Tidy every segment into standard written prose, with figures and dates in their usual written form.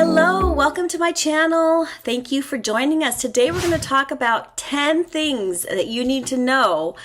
Hello, welcome to my channel. Thank you for joining us. Today we're going to talk about 10 things that you need to know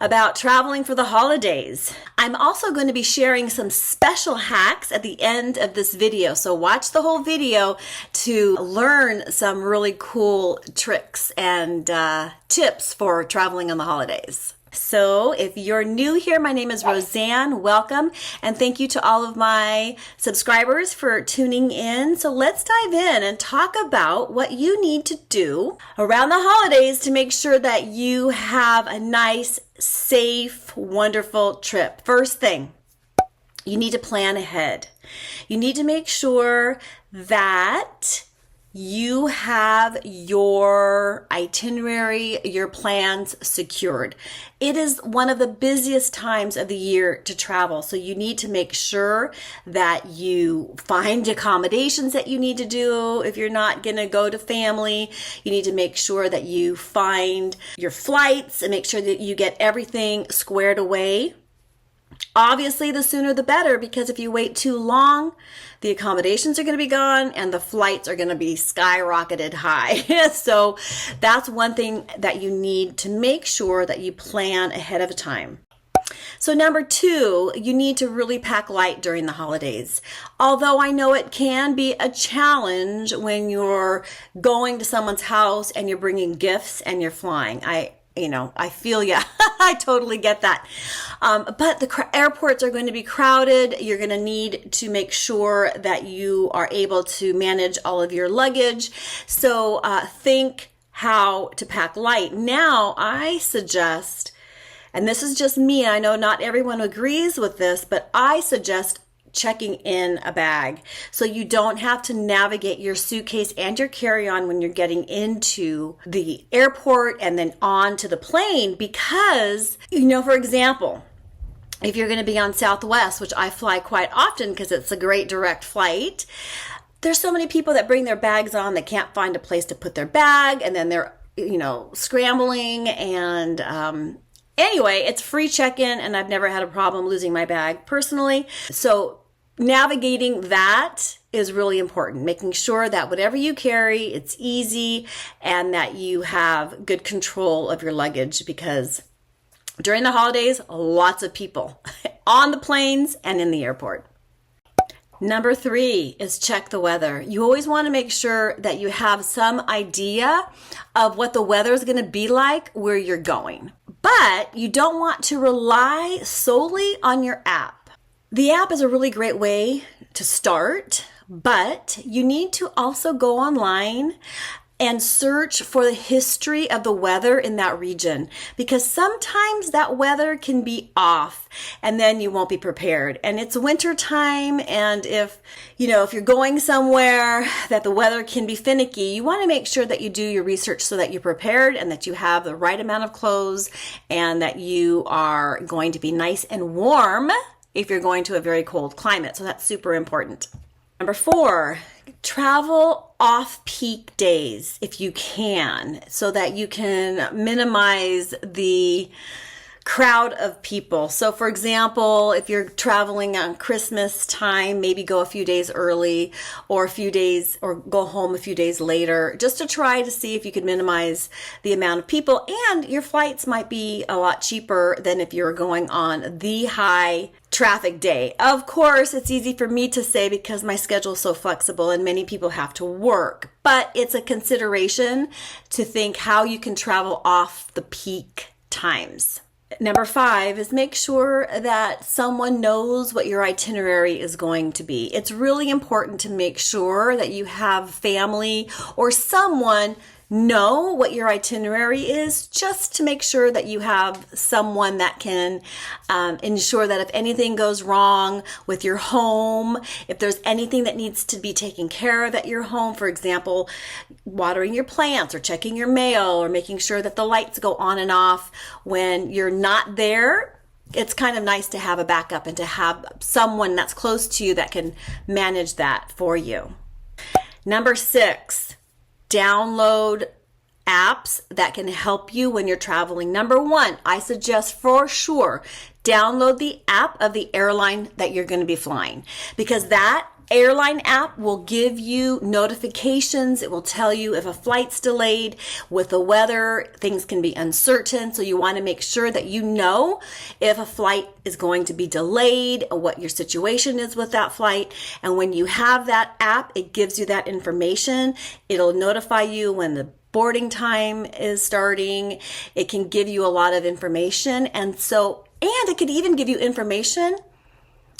about traveling for the holidays. I'm also going to be sharing some special hacks at the end of this video, so watch the whole video to learn some really cool tricks and tips for traveling on the holidays. So if you're new here, my name is RoseAnne. Welcome, and thank you to all of my subscribers for tuning in. So let's dive in and talk about what you need to do around the holidays to make sure that you have a nice, safe, wonderful trip. First thing, you need to plan ahead. You need to make sure that you have your itinerary, your plans secured. It is one of the busiest times of the year to travel, so you need to make sure that you find accommodations that you need to do. If you're not going to go to family, you need to make sure that you find your flights and make sure that you get everything squared away. Obviously, the sooner the better, because if you wait too long, the accommodations are going to be gone and the flights are going to be skyrocketed high. So that's one thing that you need to make sure that you plan ahead of time. So number two, you need to really pack light during the holidays. Although I know it can be a challenge when you're going to someone's house and you're bringing gifts and you're flying. I feel ya. I totally get that. But the airports are going to be crowded. You're going to need to make sure that you are able to manage all of your luggage. So think how to pack light. Now, I suggest, and this is just me, I know not everyone agrees with this, but I suggest checking in a bag so you don't have to navigate your suitcase and your carry-on when you're getting into the airport and then on to the plane. Because, for example, if you're going to be on Southwest, which I fly quite often because it's a great direct flight, there's so many people that bring their bags on, they can't find a place to put their bag, and then they're scrambling. And anyway, it's free check-in, and I've never had a problem losing my bag personally. So navigating that is really important, making sure that whatever you carry, it's easy and that you have good control of your luggage, because during the holidays, lots of people on the planes and in the airport. Number three is check the weather. You always want to make sure that you have some idea of what the weather is going to be like where you're going. But you don't want to rely solely on your app. The app is a really great way to start, but you need to also go online and search for the history of the weather in that region, because sometimes that weather can be off and then you won't be prepared. And it's winter time, and if you're going somewhere that the weather can be finicky, you want to make sure that you do your research so that you're prepared and that you have the right amount of clothes and that you are going to be nice and warm if you're going to a very cold climate. So that's super important. Number four, travel off-peak days if you can, so that you can minimize the crowd of people. So for example, if you're traveling on Christmas time, maybe go a few days early or go home a few days later, just to try to see if you could minimize the amount of people. And your flights might be a lot cheaper than if you're going on the high traffic day. Of course, it's easy for me to say because my schedule is so flexible and many people have to work, but it's a consideration to think how you can travel off the peak times. Number five is make sure that someone knows what your itinerary is going to be. It's really important to make sure that you have family or someone know what your itinerary is, just to make sure that you have someone that can ensure that if anything goes wrong with your home, if there's anything that needs to be taken care of at your home, for example, watering your plants or checking your mail or making sure that the lights go on and off when you're not there, it's kind of nice to have a backup and to have someone that's close to you that can manage that for you. Number six, download apps that can help you when you're traveling. Number one, I suggest for sure download the app of the airline that you're going to be flying, because that Airline app will give you notifications. It will tell you if a flight's delayed. With the weather, things can be uncertain, so you want to make sure that you know if a flight is going to be delayed or what your situation is with that flight. And when you have that app, it gives you that information. It'll notify you when the boarding time is starting. It can give you a lot of information. And it could even give you information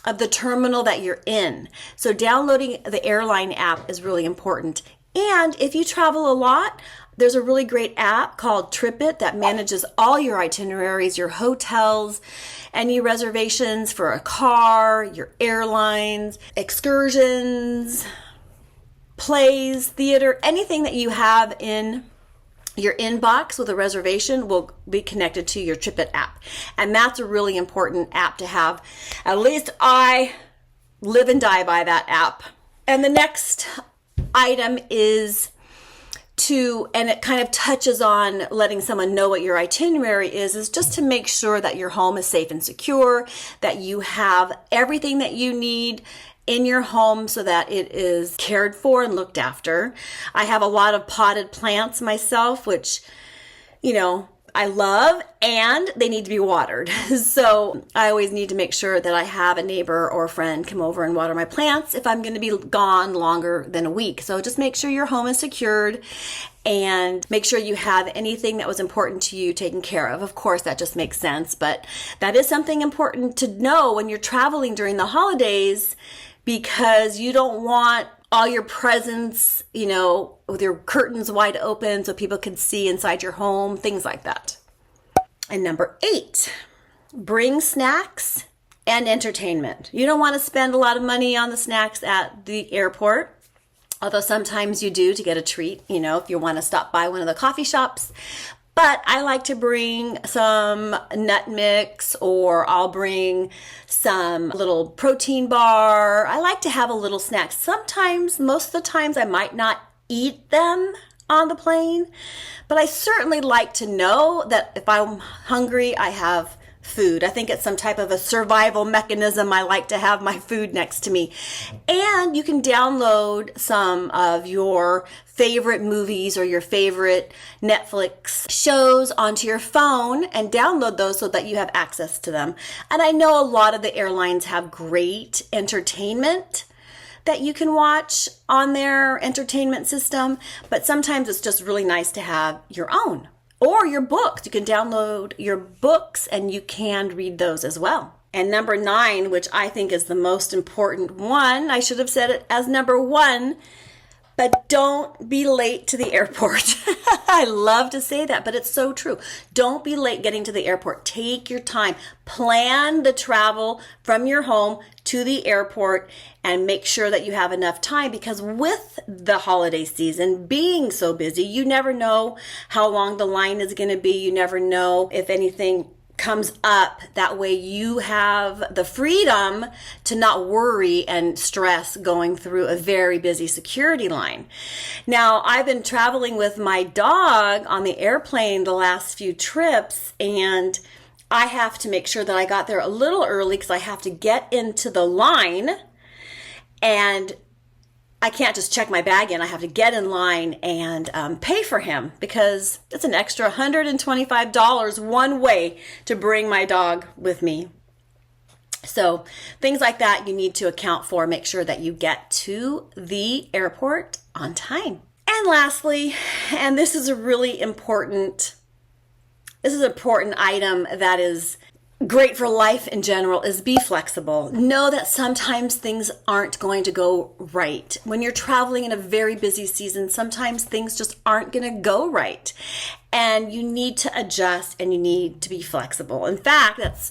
of the terminal that you're in. So downloading the Airline app is really important. And if you travel a lot, there's a really great app called TripIt that manages all your itineraries, your hotels, any reservations for a car, your airlines, excursions, plays, theater, anything that you have in your inbox with a reservation will be connected to your TripIt app. And that's a really important app to have. At least I live and die by that app. And the next item is and it kind of touches on letting someone know what your itinerary is just to make sure that your home is safe and secure, that you have everything that you need in your home so that it is cared for and looked after. I have a lot of potted plants myself, which, I love, and they need to be watered. So I always need to make sure that I have a neighbor or a friend come over and water my plants if I'm going to be gone longer than a week. So just make sure your home is secured and make sure you have anything that was important to you taken care of. Of course, that just makes sense, but that is something important to know when you're traveling during the holidays, because you don't want all your presents, with your curtains wide open so people can see inside your home, things like that. And number 8, bring snacks and entertainment. You don't want to spend a lot of money on the snacks at the airport, although sometimes you do to get a treat, if you want to stop by one of the coffee shops. But I like to bring some nut mix, or I'll bring some little protein bar. I like to have a little snack. Sometimes, most of the times, I might not eat them on the plane, but I certainly like to know that if I'm hungry, I have food. I think it's some type of a survival mechanism. I like to have my food next to me. And you can download some of your favorite movies or your favorite Netflix shows onto your phone and download those so that you have access to them. And I know a lot of the airlines have great entertainment that you can watch on their entertainment system, but sometimes it's just really nice to have your own. Or your books. You can download your books and you can read those as well. And number 9, which I think is the most important one, I should have said it as number 1, but don't be late to the airport. I love to say that, but it's so true. Don't be late getting to the airport. Take your time. Plan the travel from your home to the airport and make sure that you have enough time, because with the holiday season being so busy, you never know how long the line is going to be. You never know if anything comes up. That way you have the freedom to not worry and stress going through a very busy security line. Now, I've been traveling with my dog on the airplane the last few trips, and I have to make sure that I got there a little early because I have to get into the line, and I can't just check my bag in. I have to get in line and pay for him, because it's an extra $125 one way to bring my dog with me. So things like that you need to account for. Make sure that you get to the airport on time. And lastly, and this is an important item that is great for life in general, is be flexible. Know that sometimes things aren't going to go right. When you're traveling in a very busy season, sometimes things just aren't going to go right. And you need to adjust and you need to be flexible. In fact, that's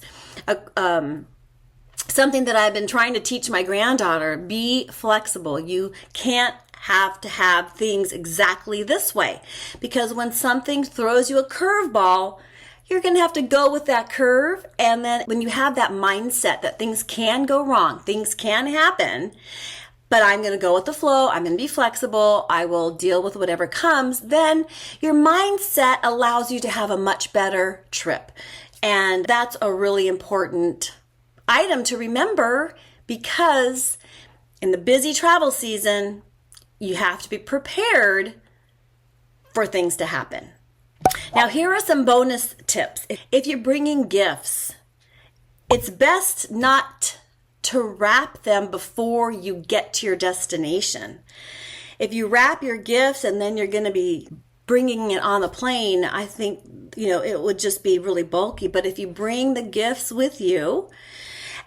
something that I've been trying to teach my granddaughter. Be flexible. You can't have to have things exactly this way, because when something throws you a curveball, you're going to have to go with that curve. And then when you have that mindset that things can go wrong, things can happen, but I'm going to go with the flow, I'm going to be flexible, I will deal with whatever comes, then your mindset allows you to have a much better trip. And that's a really important item to remember, because in the busy travel season, you have to be prepared for things to happen. Now, here are some bonus tips. If you're bringing gifts, it's best not to wrap them before you get to your destination. If you wrap your gifts and then you're going to be bringing it on the plane, I think, it would just be really bulky. But if you bring the gifts with you,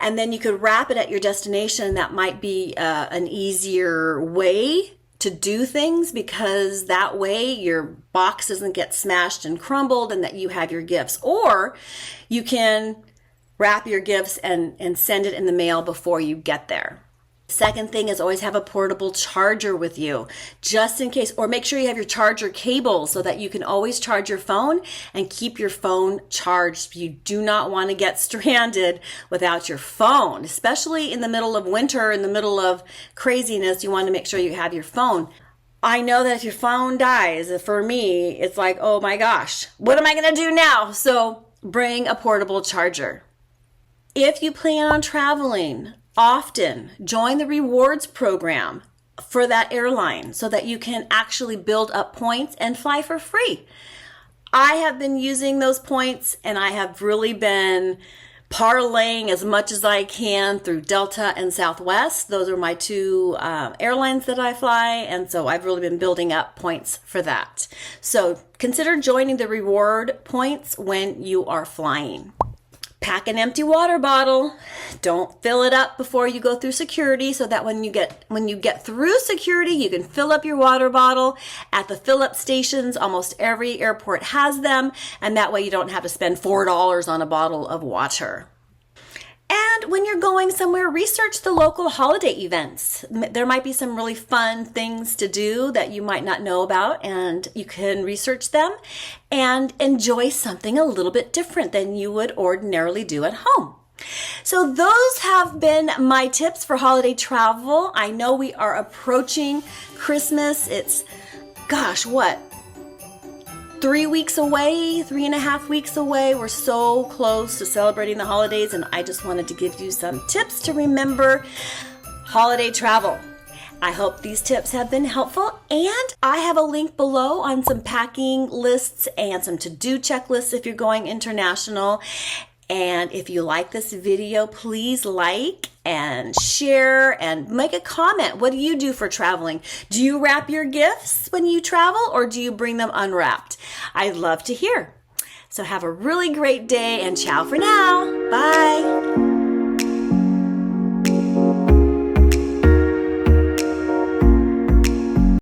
and then you could wrap it at your destination, that might be an easier way to do things, because that way your box doesn't get smashed and crumbled and that you have your gifts. Or you can wrap your gifts and send it in the mail before you get there. Second thing is always have a portable charger with you, just in case, or make sure you have your charger cable so that you can always charge your phone and keep your phone charged. You do not want to get stranded without your phone, especially in the middle of winter, in the middle of craziness. You want to make sure you have your phone. I know that if your phone dies, for me, it's like, oh my gosh, what am I going to do now? So bring a portable charger. If you plan on traveling often, join the rewards program for that airline so that you can actually build up points and fly for free. I have been using those points and I have really been parlaying as much as I can through Delta and Southwest. Those are my two airlines that I fly, and so I've really been building up points for that. So consider joining the reward points when you are flying. Pack an empty water bottle. Don't fill it up before you go through security, so that when you get through security, you can fill up your water bottle. At the fill-up stations, almost every airport has them, and that way you don't have to spend $4 on a bottle of water. And when you're going somewhere, research the local holiday events. There might be some really fun things to do that you might not know about, and you can research them and enjoy something a little bit different than you would ordinarily do at home. So those have been my tips for holiday travel. I know we are approaching Christmas. It's, 3 weeks away, 3.5 weeks away. We're so close to celebrating the holidays, and I just wanted to give you some tips to remember holiday travel. I hope these tips have been helpful, and I have a link below on some packing lists and some to-do checklists if you're going international. And if you like this video, please like and share and make a comment. What do you do for traveling? Do you wrap your gifts when you travel, or do you bring them unwrapped? I'd love to hear. So have a really great day, and ciao for now. Bye.